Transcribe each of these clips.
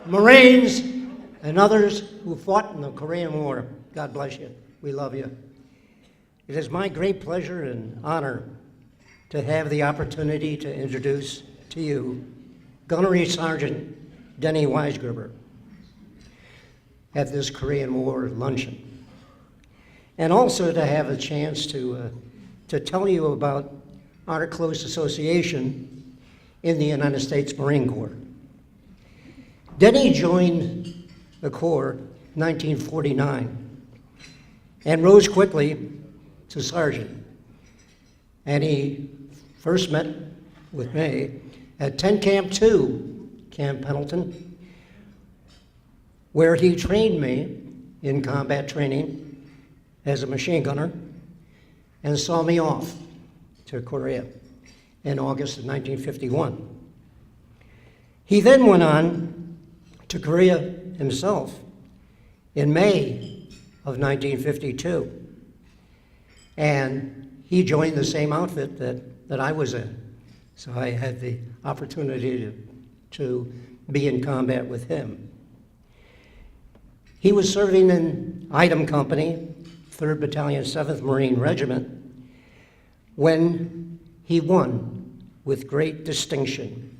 Marines, and others who fought in the Korean War. God bless you. We love you. It is my great pleasure and honor to have the opportunity to introduce to you Gunnery Sergeant Denny Weisberger at this Korean War luncheon. And also to have a chance to tell you about our close association in the United States Marine Corps. Denny joined the Corps in 1949 and rose quickly to sergeant. And he first met with me at 10 Camp 2, Camp Pendleton, where he trained me in combat training as a machine gunner and saw me off to Korea in August of 1951. He then went on to Korea himself in May of 1952. And he joined the same outfit that I was in. So I had the opportunity to be in combat with him. He was serving in Item Company, 3rd Battalion, 7th Marine Regiment, when he won with great distinction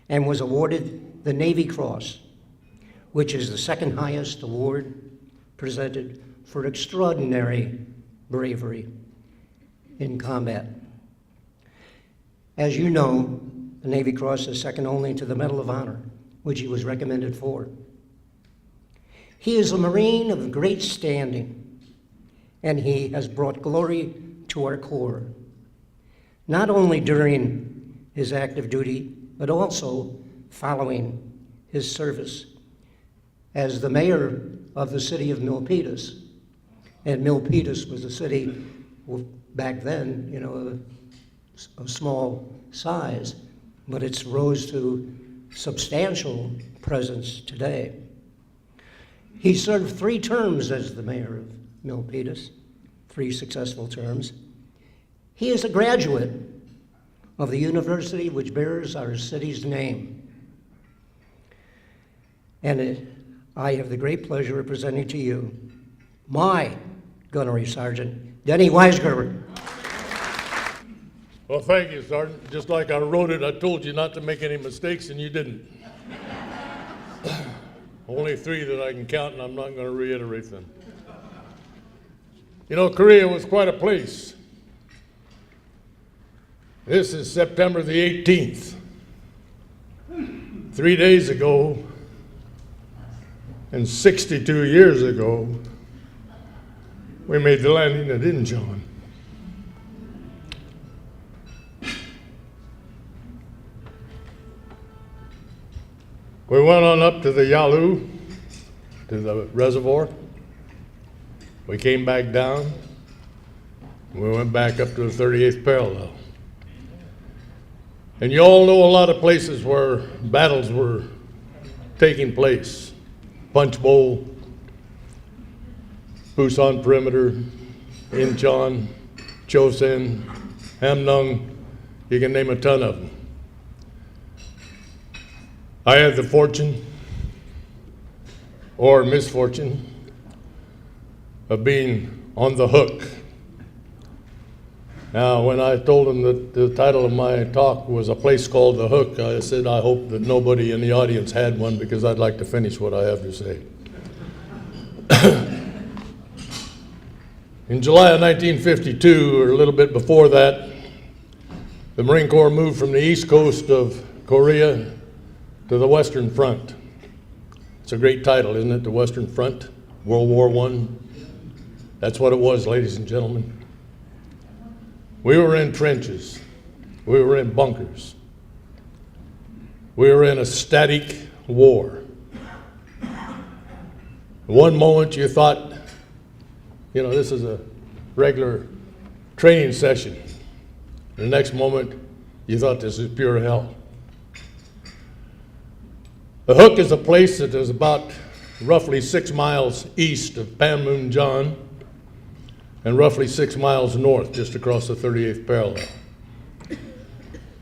and was awarded the Navy Cross, which is the second highest award presented for extraordinary bravery in combat. As you know, the Navy Cross is second only to the Medal of Honor, which he was recommended for. He is a Marine of great standing, and he has brought glory to our Corps, not only during his active duty, but also following his service as the mayor of the city of Milpitas. And Milpitas was a city back then, you know, of small size, but it's rose to substantial presence today. He served 3 terms as the mayor of Milpitas, 3 successful terms. He is a graduate of the university which bears our city's name. And I have the great pleasure of presenting to you my Gunnery Sergeant, Denny Weisberger. Well, thank you, Sergeant. Just like I wrote it, I told you not to make any mistakes, and you didn't. Only 3 that I can count, and I'm not going to reiterate them. You know, Korea was quite a place. This is September the 18th. 3 days ago, and 62 years ago, we made the landing at Incheon. We went on up to the Yalu, to the reservoir. We came back down. We went back up to the 38th parallel. And you all know a lot of places where battles were taking place. Punch Bowl, Busan Perimeter, Incheon, Chosin, Hamnung, you can name a ton of them. I had the fortune, or misfortune, of being on the hook. Now, when I told them that the title of my talk was A Place Called the Hook, I said I hope that nobody in the audience had one, because I'd like to finish what I have to say. In July of 1952, or a little bit before that, the Marine Corps moved from the east coast of Korea to the Western Front. It's a great title, isn't it? The Western Front, World War I. That's what it was, ladies and gentlemen. We were in trenches. We were in bunkers. We were in a static war. One moment you thought, you know, this is a regular training session. The next moment you thought this is pure hell. The Hook is a place that is about roughly 6 miles east of Panmunjom and roughly 6 miles north, just across the 38th parallel.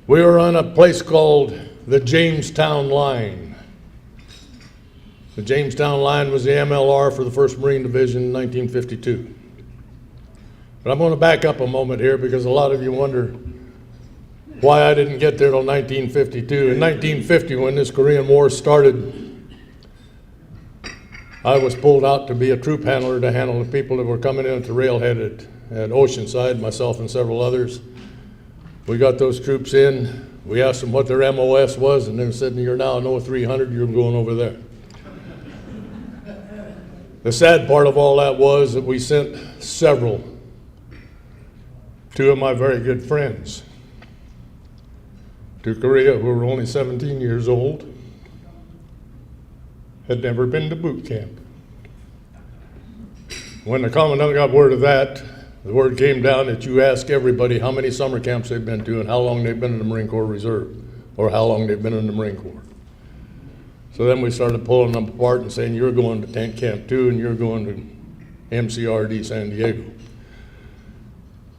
We were on a place called the Jamestown Line. The Jamestown line was the MLR for the 1st Marine Division in 1952. But I'm going to back up a moment here because a lot of you wonder why I didn't get there till 1952. In 1950, when this Korean War started, I was pulled out to be a troop handler to handle the people that were coming in at the railhead at Oceanside, myself and several others. We got those troops in. We asked them what their MOS was, and they said, "You're now an 0300, you're going over there." The sad part of all that was that we sent two of my very good friends to Korea who were only 17 years old, had never been to boot camp. When the commandant got word of that, the word came down that you ask everybody how many summer camps they've been to and how long they've been in the Marine Corps Reserve, or how long they've been in the Marine Corps. So then we started pulling them apart and saying, "You're going to Tank Camp 2 and you're going to MCRD San Diego."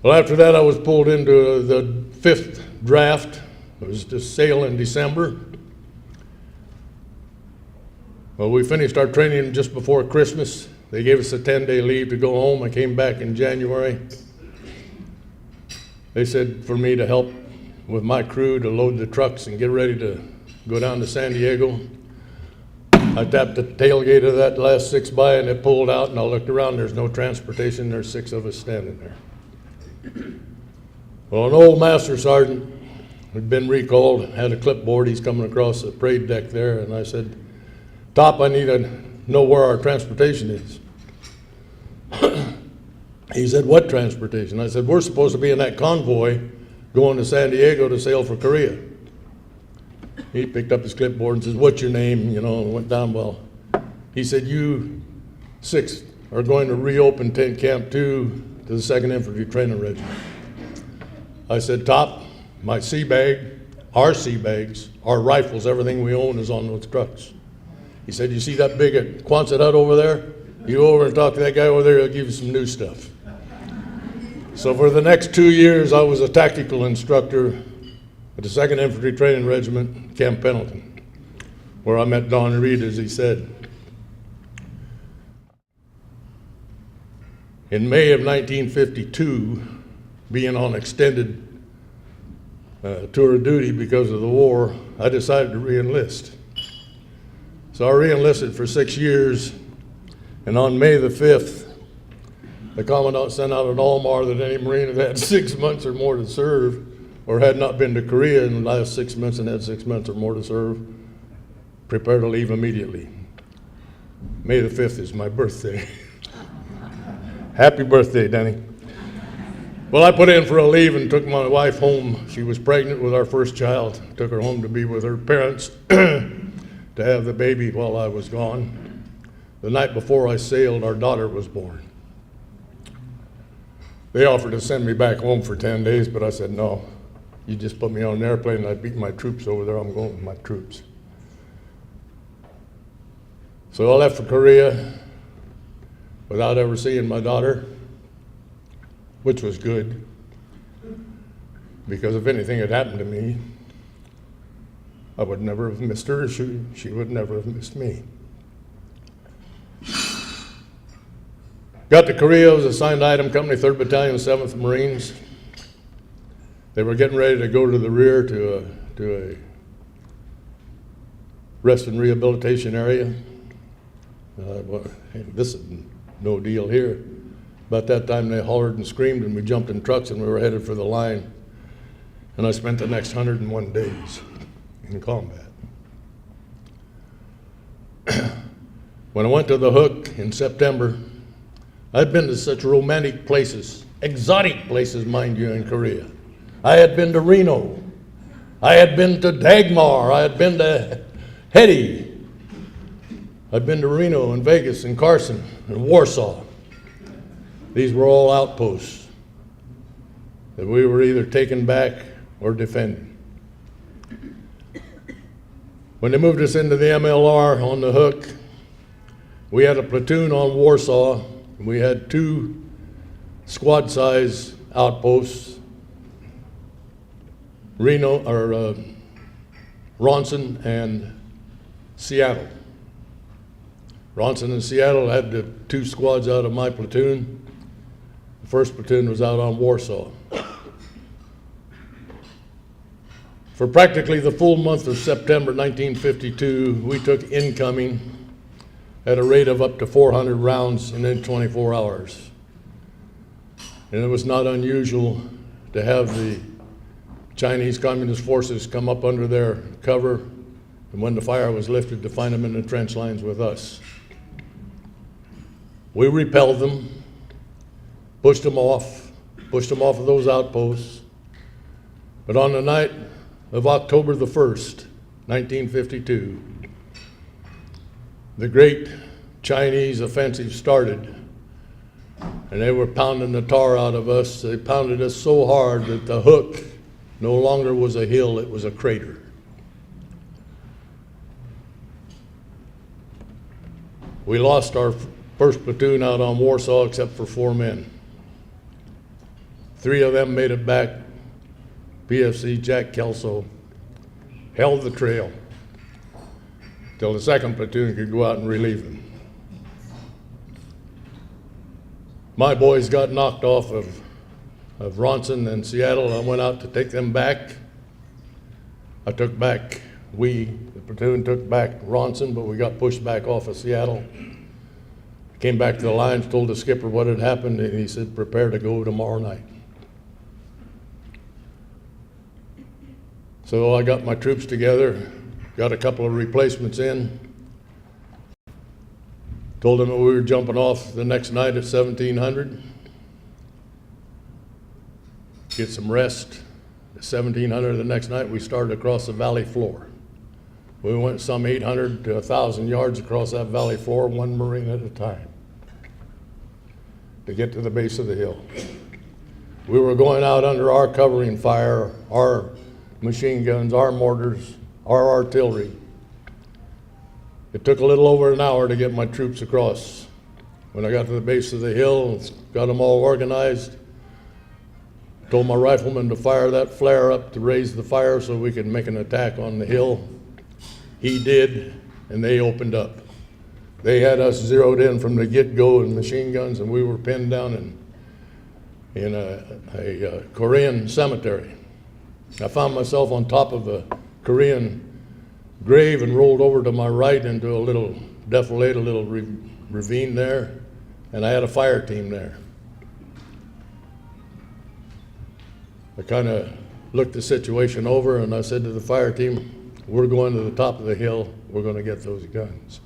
Well, after that I was pulled into the 5th draft. It was to sail in December. Well, we finished our training just before Christmas. They gave us a 10-day leave to go home. I came back in January. They said for me to help with my crew to load the trucks and get ready to go down to San Diego. I tapped the tailgate of that last 6 by and it pulled out, and I looked around, there's no transportation, there's 6 of us standing there. Well, an old master sergeant had been recalled, had a clipboard, he's coming across the parade deck there, and I said, "Top, I need to know where our transportation is." He said, "What transportation?" I said, "We're supposed to be in that convoy going to San Diego to sail for Korea." He picked up his clipboard and says, "What's your name?" And went down. Well, he said, "You 6 are going to reopen Tent Camp 2 to the 2nd Infantry Training Regiment." I said, "Top, my sea bag, our sea bags, our rifles, everything we own is on those trucks." He said, "You see that big Quonset hut over there? You go over and talk to that guy over there, he'll give you some new stuff." So for the next 2 years, I was a tactical instructor at the 2nd Infantry Training Regiment, Camp Pendleton, where I met Don Reed, as he said. In May of 1952, being on extended tour of duty because of the war, I decided to re-enlist. So I re-enlisted for 6 years, and on May the 5th, the commandant sent out an almar that any Marine that had 6 months or more to serve, or had not been to Korea in the last 6 months and had 6 months or more to serve, prepare to leave immediately. May the 5th is my birthday. Happy birthday, Denny. Well, I put in for a leave and took my wife home. She was pregnant with our first child. Took her home to be with her parents to have the baby while I was gone. The night before I sailed, our daughter was born. They offered to send me back home for 10 days, but I said, "No, you just put me on an airplane and I beat my troops over there, I'm going with my troops." So I left for Korea without ever seeing my daughter, which was good, because if anything had happened to me, I would never have missed her, she would never have missed me. Got to Korea, was assigned item company, 3rd Battalion, 7th Marines. They were getting ready to go to the rear to a rest and rehabilitation area. Well, hey, this is no deal here. About that time they hollered and screamed and we jumped in trucks and we were headed for the line. And I spent the next 101 days in combat. When I went to the Hook in September, I'd been to such romantic places, exotic places, mind you, in Korea. I had been to Reno. I had been to Dagmar. I had been to Hetty. I'd been to Reno and Vegas and Carson and Warsaw. These were all outposts that we were either taking back or defending. When they moved us into the MLR on the Hook, we had a platoon on Warsaw, and we had 2 squad-size outposts, Ronson and Seattle. Ronson and Seattle had the 2 squads out of my platoon. The 1st platoon was out on Warsaw. For practically the full month of September 1952, we took incoming at a rate of up to 400 rounds in 24 hours. And it was not unusual to have the Chinese Communist forces come up under their cover, and when the fire was lifted, to find them in the trench lines with us. We repelled them, pushed them off of those outposts. But on the night of October the 1st, 1952, the great Chinese offensive started, and they were pounding the tar out of us. They pounded us so hard that the Hook no longer was a hill, it was a crater. We lost our 1st platoon out on Warsaw except for 4 men. 3 of them made it back. PFC Jack Kelso held the trail till the 2nd platoon could go out and relieve them. My boys got knocked off of Ronson and Seattle. I went out to take them back. The platoon took back Ronson, but we got pushed back off of Seattle. Came back to the lines, told the skipper what had happened, and he said, prepare to go tomorrow night. So I got my troops together, got a couple of replacements in, told them that we were jumping off the next night at 1700, get some rest. At 1700 the next night, we started across the valley floor. We went some 800 to 1,000 yards across that valley floor, 1 Marine at a time, to get to the base of the hill. We were going out under our covering fire, our machine guns, our mortars, our artillery. It took a little over an hour to get my troops across. When I got to the base of the hill, got them all organized, told my rifleman to fire that flare up to raise the fire so we could make an attack on the hill. He did, and they opened up. They had us zeroed in from the get-go in machine guns, and we were pinned down in a Korean cemetery. I found myself on top of a Korean grave and rolled over to my right into a little defilade, a little ravine there, and I had a fire team there. I kind of looked the situation over, and I said to the fire team, we're going to the top of the hill, we're going to get those guns.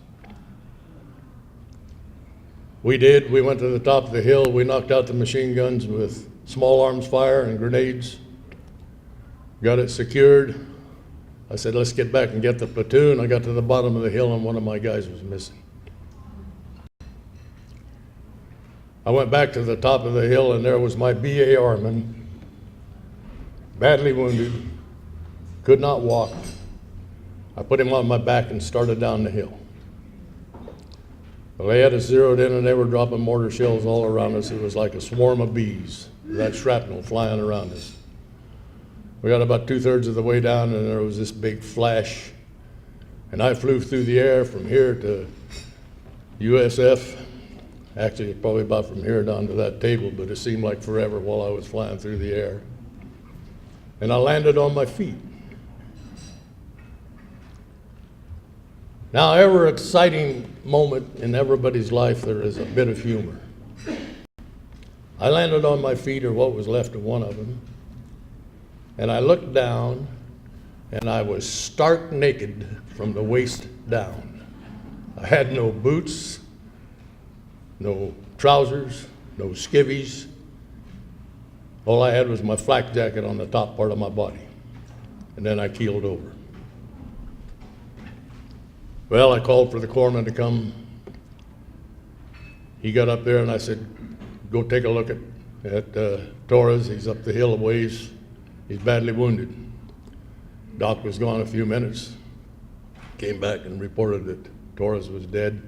We did. We went to the top of the hill. We knocked out the machine guns with small arms fire and grenades. Got it secured. I said, let's get back and get the platoon. I got to the bottom of the hill and one of my guys was missing. I went back to the top of the hill and there was my BA Arman, badly wounded, could not walk. I put him on my back and started down the hill. Well, they had us zeroed in and they were dropping mortar shells all around us. It was like a swarm of bees, that shrapnel flying around us. We got about 2/3 of the way down and there was this big flash. And I flew through the air from here to USF. Actually, probably about from here down to that table, but it seemed like forever while I was flying through the air. And I landed on my feet. Now, every exciting moment in everybody's life, there is a bit of humor. I landed on my feet, or what was left of one of them, and I looked down, and I was stark naked from the waist down. I had no boots, no trousers, no skivvies. All I had was my flak jacket on the top part of my body, and then I keeled over. Well, I called for the corpsman to come. He got up there and I said, go take a look at Torres. He's up the hill a ways. He's badly wounded. Doc was gone a few minutes. Came back and reported that Torres was dead.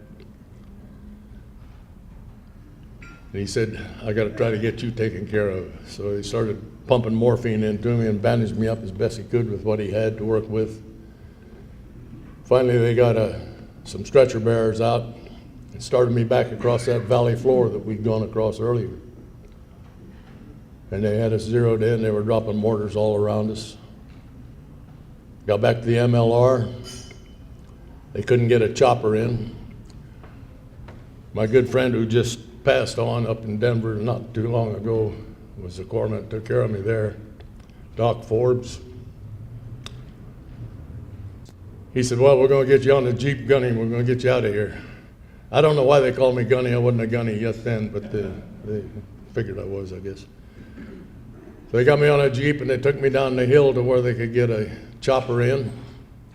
And he said, I got to try to get you taken care of. So he started pumping morphine into me and bandaged me up as best he could with what he had to work with. Finally, they got some stretcher bearers out, It started me back across that valley floor that we'd gone across earlier. And they had us zeroed in. They were dropping mortars all around us. Got back to the MLR. They couldn't get a chopper in. My good friend who just passed on up in Denver not too long ago was the corpsman that took care of me there, Doc Forbes. He said, well, we're going to get you on the Jeep, Gunny, and we're going to get you out of here. I don't know why they called me Gunny. I wasn't a Gunny yet then, but they figured I was, I guess. So they got me on a Jeep, and they took me down the hill to where they could get a chopper in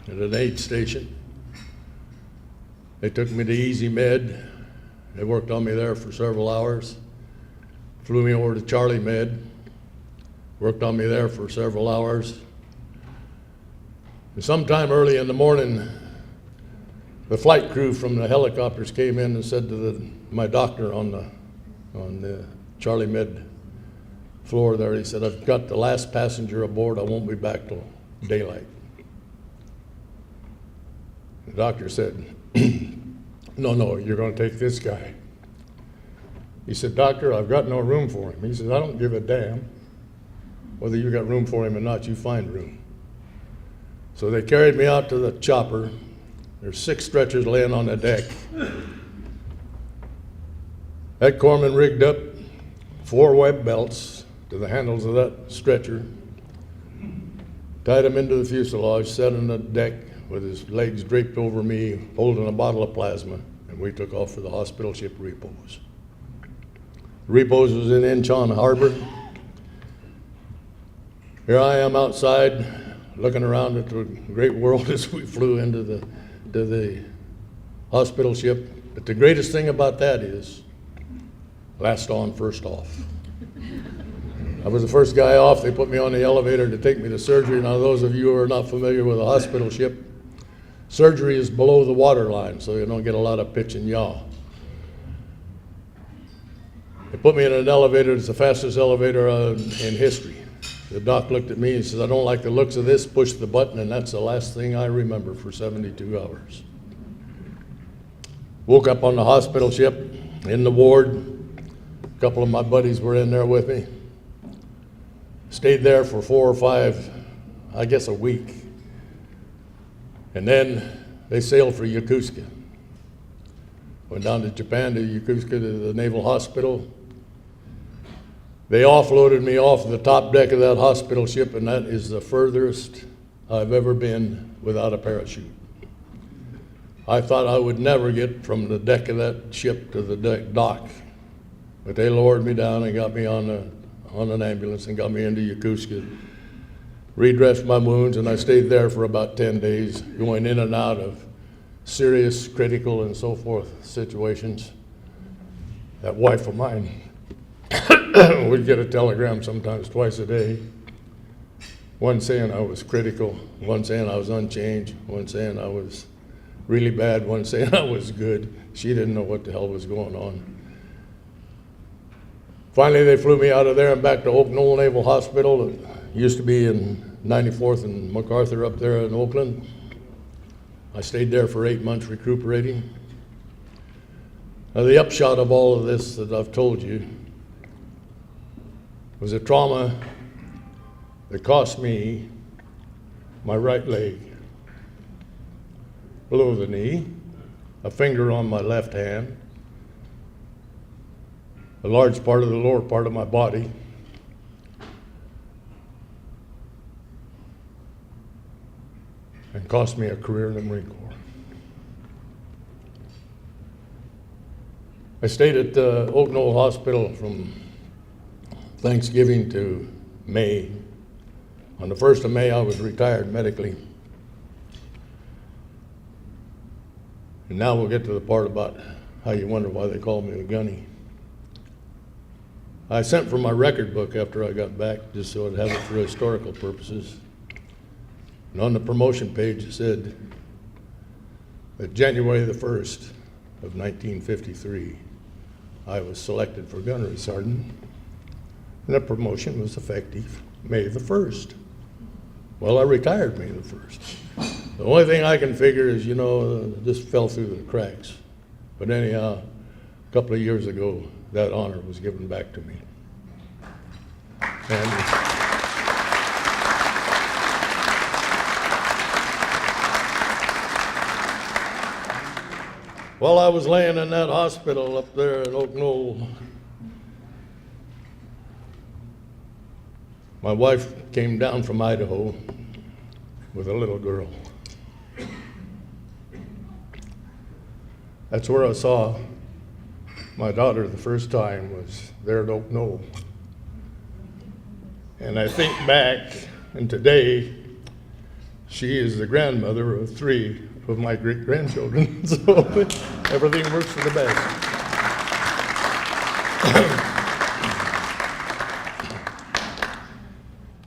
at an aid station. They took me to Easy Med. They worked on me there for several hours. Flew me over to Charlie Med. Worked on me there for several hours. And sometime early in the morning, the flight crew from the helicopters came in and said to my doctor on the Charlie Med floor there, he said, I've got the last passenger aboard. I won't be back till daylight. The doctor said, no, you're going to take this guy. He said, doctor, I've got no room for him. He said, I don't give a damn whether you got room for him or not, you find room. So they carried me out to the chopper. There's 6 stretchers laying on the deck. That corpsman rigged up 4 web belts to the handles of that stretcher, tied him into the fuselage, sat on the deck with his legs draped over me, holding a bottle of plasma, and we took off for the hospital ship Repose. Repose was in Incheon Harbor. Here I am outside, looking around at the great world as we flew into the hospital ship. But the greatest thing about that is, last on, first off. I was the first guy off. They put me on the elevator to take me to surgery. Now, those of you who are not familiar with a hospital ship, surgery is below the water line, so you don't get a lot of pitch and yaw. They put me in an elevator. It's the fastest elevator in history. The doc looked at me and says, I don't like the looks of this, push the button, and that's the last thing I remember for 72 hours. Woke up on the hospital ship, in the ward. A couple of my buddies were in there with me. Stayed there for 4 or 5, I guess a week. And then they sailed for Yokosuka. Went down to Japan to Yokosuka to the Naval Hospital. They offloaded me off the top deck of that hospital ship, and that is the furthest I've ever been without a parachute. I thought I would never get from the deck of that ship to the dock, but they lowered me down and got me on an ambulance and got me into Yokosuka, redressed my wounds, and I stayed there for about 10 days, going in and out of serious, critical, and so forth situations. That wife of mine would get a telegram sometimes twice a day, one saying I was critical, one saying I was unchanged, one saying I was really bad, one saying I was good. She didn't know what the hell was going on. Finally, they flew me out of there and back to Oak Knoll Naval Hospital. It used to be in 94th and MacArthur up there in Oakland. I stayed there for 8 months recuperating. Now, the upshot of all of this that I've told you was a trauma that cost me my right leg, below the knee, a finger on my left hand, a large part of the lower part of my body, and cost me a career in the Marine Corps. I stayed at Oak Knoll Hospital from Thanksgiving to May. On the 1st of May, I was retired medically. And now we'll get to the part about how you wonder why they called me a gunny. I sent for my record book after I got back, just so I'd have it for historical purposes. And on the promotion page, it said that January the 1st of 1953, I was selected for gunnery sergeant, and the promotion was effective May the 1st. Well, I retired May the 1st. The only thing I can figure is, this fell through the cracks. But anyhow, a couple of years ago, that honor was given back to me. And while I was laying in that hospital up there at Oak Knoll, my wife came down from Idaho with a little girl. That's where I saw my daughter the first time, was there at Oak Knoll. And I think back, and today, she is the grandmother of 3 of my great-grandchildren, so everything works for the best.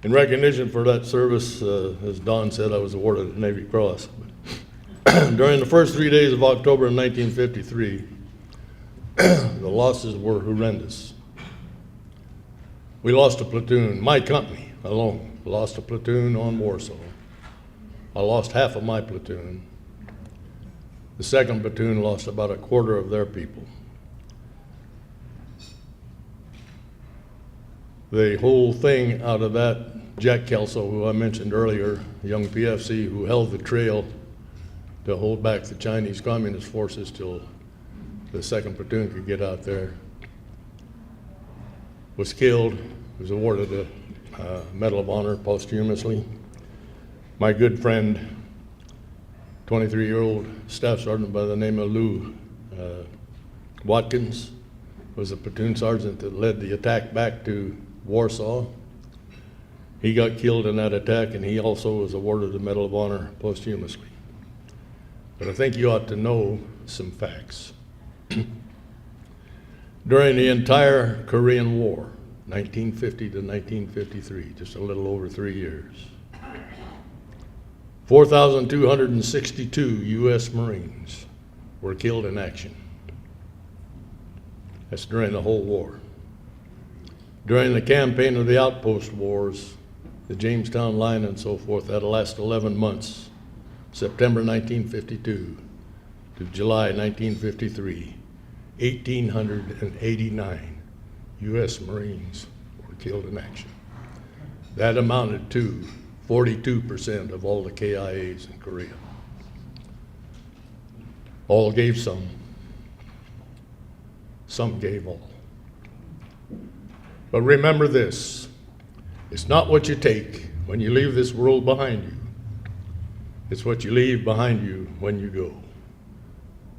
In recognition for that service, as Don said, I was awarded the Navy Cross. During the first 3 days of October in 1953, the losses were horrendous. We lost a platoon. My company alone lost a platoon on Warsaw. I lost half of my platoon. The second platoon lost about a quarter of their people. The whole thing out of that, Jack Kelso, who I mentioned earlier, a young PFC who held the trail to hold back the Chinese Communist forces till the second platoon could get out there, was killed, was awarded a Medal of Honor posthumously. My good friend, 23-year-old staff sergeant by the name of Lou Watkins, was a platoon sergeant that led the attack back to Warsaw. He got killed in that attack, and he also was awarded the Medal of Honor posthumously. But I think you ought to know some facts. During the entire Korean War, 1950 to 1953, just a little over 3 years, 4,262 U.S. Marines were killed in action. That's during the whole war. During the campaign of the outpost wars, the Jamestown line and so forth, that'll last 11 months, September 1952 to July 1953, 1,889 U.S. Marines were killed in action. That amounted to 42% of all the KIAs in Korea. All gave some gave all. But remember this, it's not what you take when you leave this world behind you, it's what you leave behind you when you go.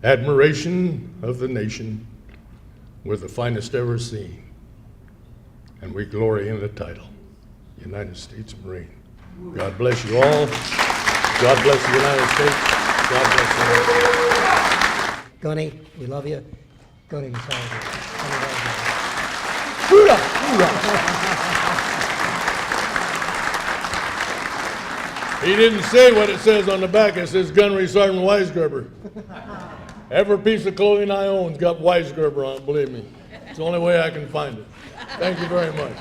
Admiration of the nation, we're the finest ever seen, and we glory in the title, United States Marine. God bless you all. God bless the United States. God bless you. Gunny, we love you. Gunny, sorry. He didn't say what it says on the back. It says Gunnery Sergeant Weisberger. Every piece of clothing I own's got Weisberger on it, believe me. It's the only way I can find it. Thank you very much.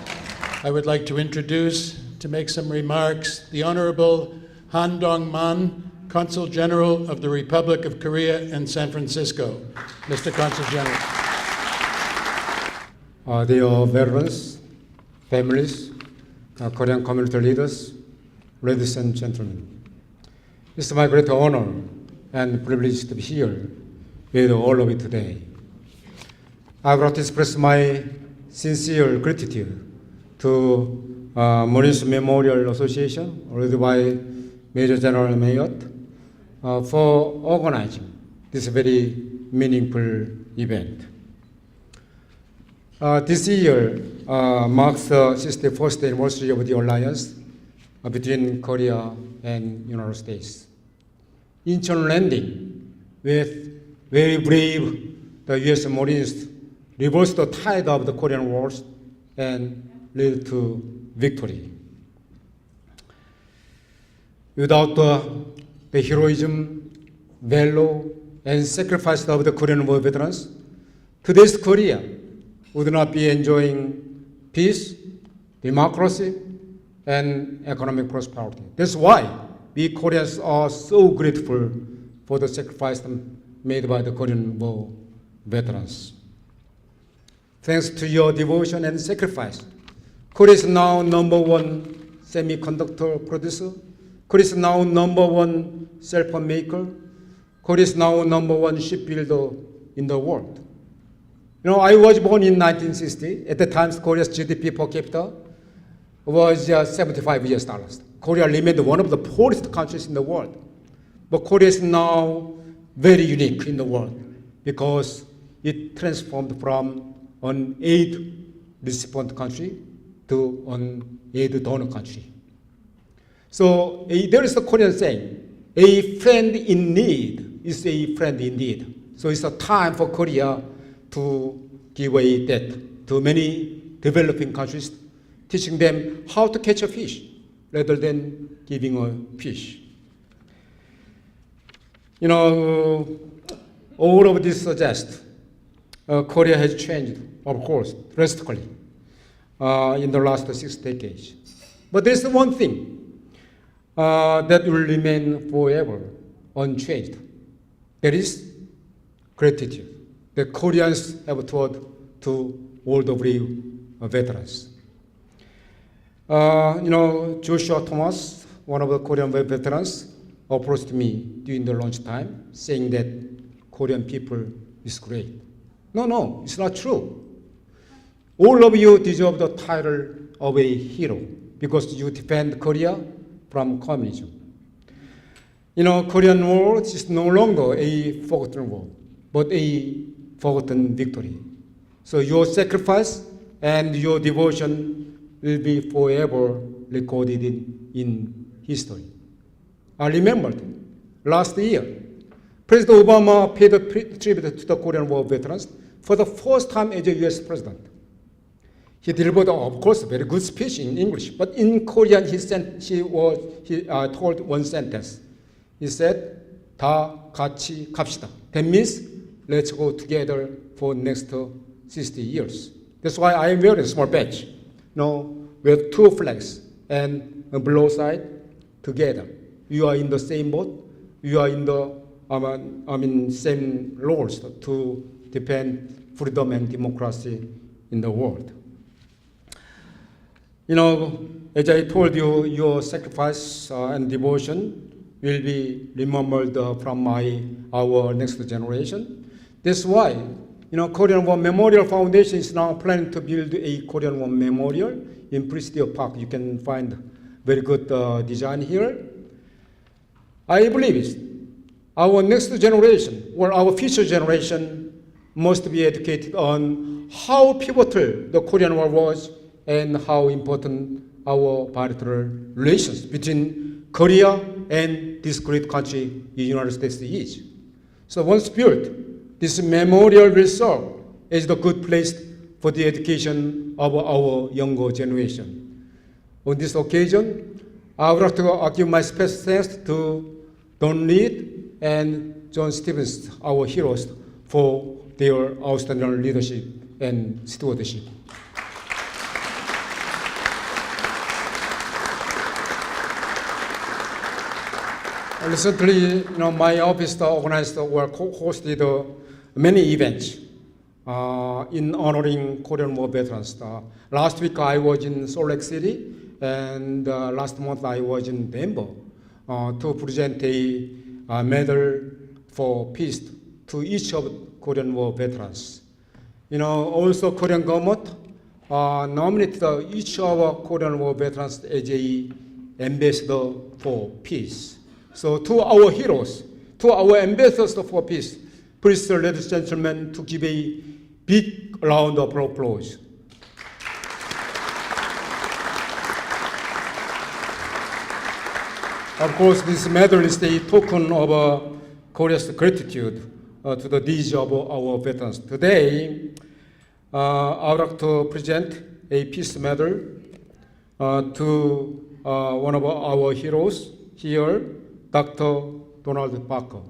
I would like to introduce, to make some remarks, the Honorable Han Dong-man, Consul General of the Republic of Korea in San Francisco. Mr. Consul General. Dear veterans, families, Korean community leaders, ladies and gentlemen, it's my great honor and privilege to be here with all of you today. I would like to express my sincere gratitude to Marines Memorial Association, led by Major General Mayotte, for organizing this very meaningful event. This year marks the 61st anniversary of the alliance between Korea and United States. Incheon landing with very brave, the U.S. Marines reversed the tide of the Korean wars and led to victory. Without the heroism, valor, and sacrifice of the Korean War veterans, today's Korea would not be enjoying peace, democracy, and economic prosperity. That's why we Koreans are so grateful for the sacrifice made by the Korean War veterans. Thanks to your devotion and sacrifice, Korea is now #1 semiconductor producer. Korea is now #1 cell phone maker. Korea is now #1 shipbuilder in the world. You know, I was born in 1960. At the time, Korea's GDP per capita was $75. Korea remained one of the poorest countries in the world. But Korea is now very unique in the world because it transformed from an aid recipient country to an aid donor country. So there is a Korean saying, a friend in need is a friend indeed. So it's a time for Korea to give away debt to many developing countries, teaching them how to catch a fish rather than giving a fish. You know, all of this suggests Korea has changed, of course, drastically in the last 6 decades. But there's one thing that will remain forever unchanged. That is gratitude that Koreans have toward to all of you veterans. You know, Joshua Thomas, one of the Korean veterans, approached me during the lunchtime saying that Korean people is great. No, it's not true. All of you deserve the title of a hero because you defend Korea from communism. You know, Korean War is no longer a forgotten war, but a forgotten victory. So your sacrifice and your devotion will be forever recorded in history. I remembered last year, President Obama paid a tribute to the Korean War veterans for the first time as a US president. He delivered, of course, a very good speech in English, but in Korean he told one sentence. He said, 다 같이 갑시다. That means, let's go together for next 60 years. That's why I am wearing a small badge. No, we have 2 flags and a below side together. You are in the same boat. You are in the same roles to defend freedom and democracy in the world. You know, as I told you, your sacrifice and devotion will be remembered from our next generation. That's why, you know, Korean War Memorial Foundation is now planning to build a Korean War Memorial in Presidio Park. You can find very good design here. I believe our next generation or our future generation must be educated on how pivotal the Korean War was and how important our bilateral relations between Korea and this great country, the United States, is. So once built, this memorial will serve as the good place for the education of our younger generation. On this occasion, I would like to give my special thanks to Don Reed and John Stevens, our heroes, for their outstanding leadership and stewardship. Recently, you know, my office organized or hosted many events in honoring Korean War veterans. Last week I was in Salt Lake City, and last month I was in Denver to present a medal for peace to each of Korean War veterans. You know, also Korean government nominated each of our Korean War veterans as a ambassador for peace. So to our heroes, to our ambassadors for peace, please, ladies and gentlemen, to give a big round of applause. Of course, this medal is a token of Korea's gratitude to the deeds of our veterans. Today, I would like to present a peace medal to one of our heroes here, Dr. Donald Parker.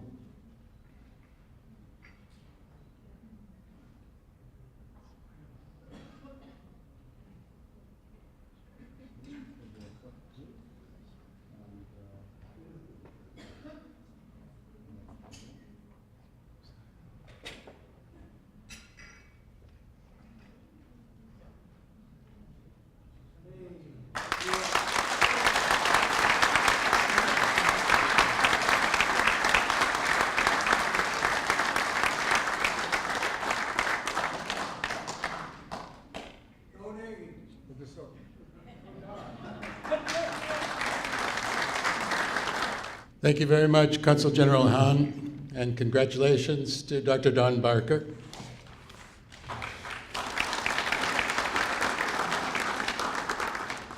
Thank you very much, Consul General Hahn, and congratulations to Dr. Don Barker.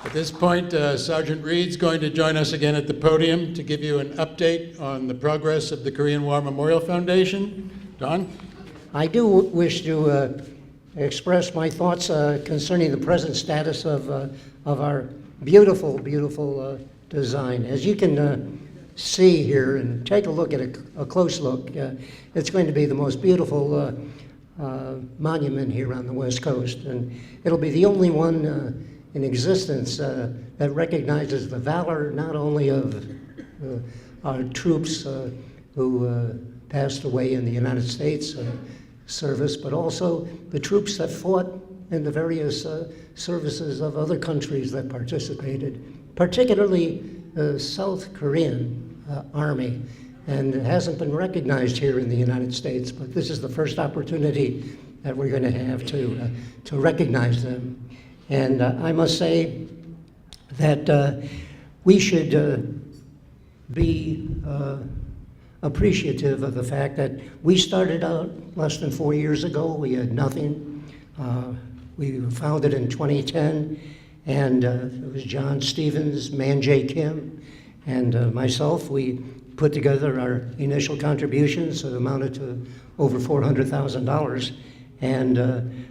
At this point, Sergeant Reed's going to join us again at the podium to give you an update on the progress of the Korean War Memorial Foundation. Don? I do wish to express my thoughts concerning the present status of our beautiful, beautiful design. As you can see here and take a look at a close look, it's going to be the most beautiful monument here on the West Coast, and it'll be the only one in existence that recognizes the valor not only of our troops who passed away in the United States service, but also the troops that fought in the various services of other countries that participated, particularly the South Korean Army. And it hasn't been recognized here in the United States, but this is the first opportunity that we're going to have to recognize them. And I must say that we should be appreciative of the fact that we started out less than 4 years ago. We had nothing. We were founded in 2010, and it was John Stevens, Man Jae Kim, and myself. We put together our initial contributions that amounted to over $400,000, and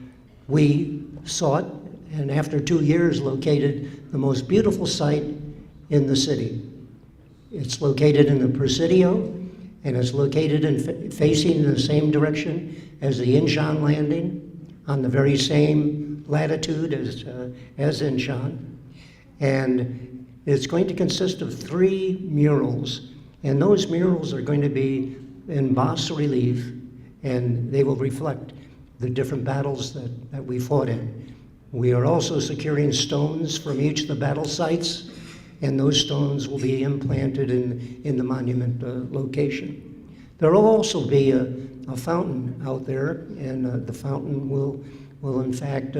we sought, and after 2 years located the most beautiful site in the city. It's located in the Presidio, and it's located facing in the same direction as the Incheon landing, on the very same latitude as Incheon. And it's going to consist of 3 murals, and those murals are going to be in bas relief, and they will reflect the different battles that we fought in. We are also securing stones from each of the battle sites, and those stones will be implanted in the monument location. There will also be a fountain out there, and the fountain will in fact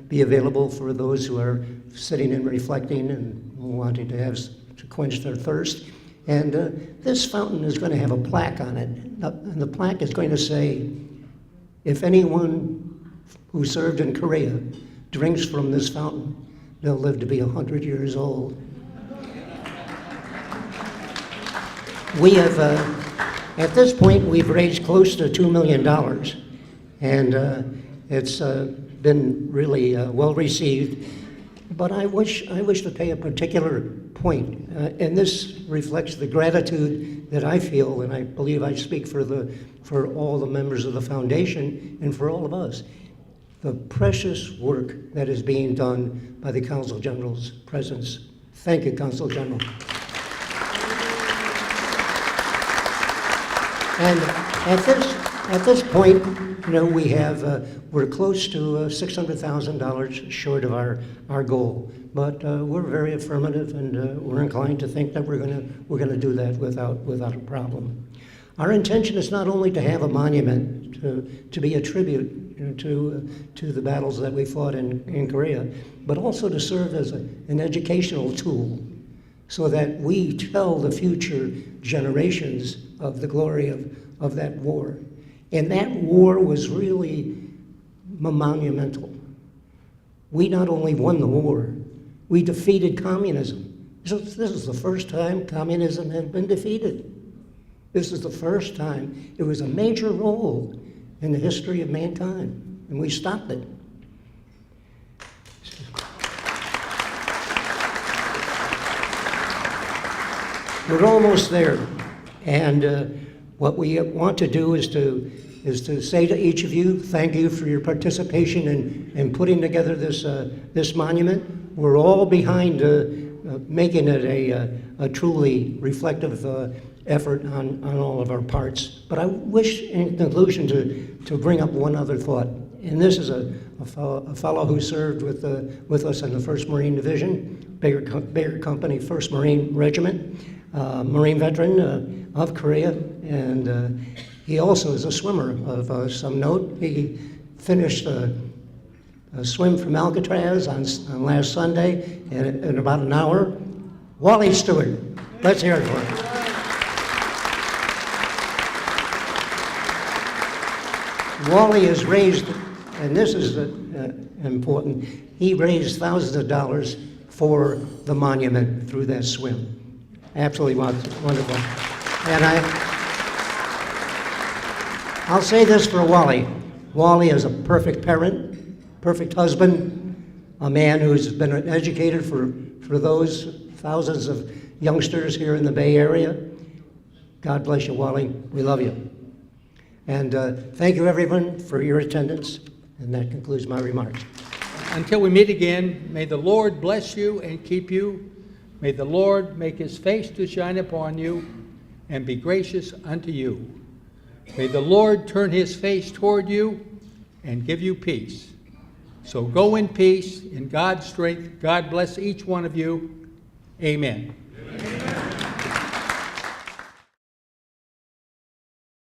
be available for those who are sitting and reflecting and wanting to quench their thirst. And this fountain is going to have a plaque on it, and the plaque is going to say, if anyone who served in Korea drinks from this fountain, they'll live to be 100 years old. We have, at this point, we've raised close to $2 million, and it's been really well received. But I wish to pay a particular point, and this reflects the gratitude that I feel, and I believe I speak for all the members of the foundation and for all of us. The precious work that is being done by the Consul General's presence. Thank you, Consul General. And at this point, you know, we're close to $600,000 short of our goal, but we're very affirmative, and we're inclined to think that we're gonna do that without a problem. Our intention is not only to have a monument to be a tribute to the battles that we fought in Korea, but also to serve as an educational tool so that we tell the future generations of the glory of that war. And that war was really monumental. We not only won the war, we defeated communism. So this is the first time communism had been defeated. This is the first time. It was a major role in the history of mankind, and we stopped it. We're almost there, and what we want to do is to say to each of you, thank you for your participation in putting together this monument. We're all behind making it a truly reflective effort on all of our parts. But I wish, in conclusion, to bring up one other thought. And this is a fellow who served with us in the 1st Marine Division, Baker Company, 1st Marine Regiment, Marine veteran of Korea, and he also is a swimmer of some note. He finished a swim from Alcatraz on last Sunday in about an hour. Wally Stewart. Let's hear it for him. Wally has raised, and this is important, he raised thousands of dollars for the monument through that swim. Absolutely wonderful. And I'll say this for Wally. Wally is a perfect parent, perfect husband, a man who's been educated for those thousands of youngsters here in the Bay Area. God bless you, Wally. We love you. And thank you, everyone, for your attendance. And that concludes my remarks. Until we meet again, may the Lord bless you and keep you. May the Lord make his face to shine upon you and be gracious unto you. May the Lord turn his face toward you and give you peace. So go in peace, in God's strength. God bless each one of you. Amen.